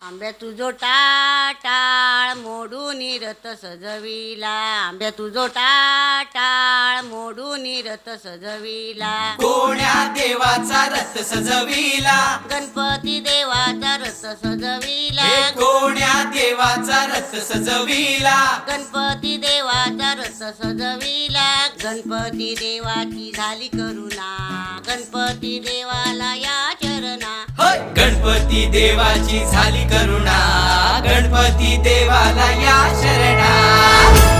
आंब्या तुझो टाळ मोडून रथ सजविला, आंब्या तुझो टाळ मोडून रथ सजविला, कोण्या देवाचा रथ सजविला, गणपती देवाचा रथ सजविला, हे कोण्या देवाचा रथ सजविला, गणपती देवाचा रथ सजविला, गणपती देवाची झाली करुणा, गणपती देवाला या चरणा, होय गणपती देवाची झाली करुणा, गणपती देवाला या शरणा.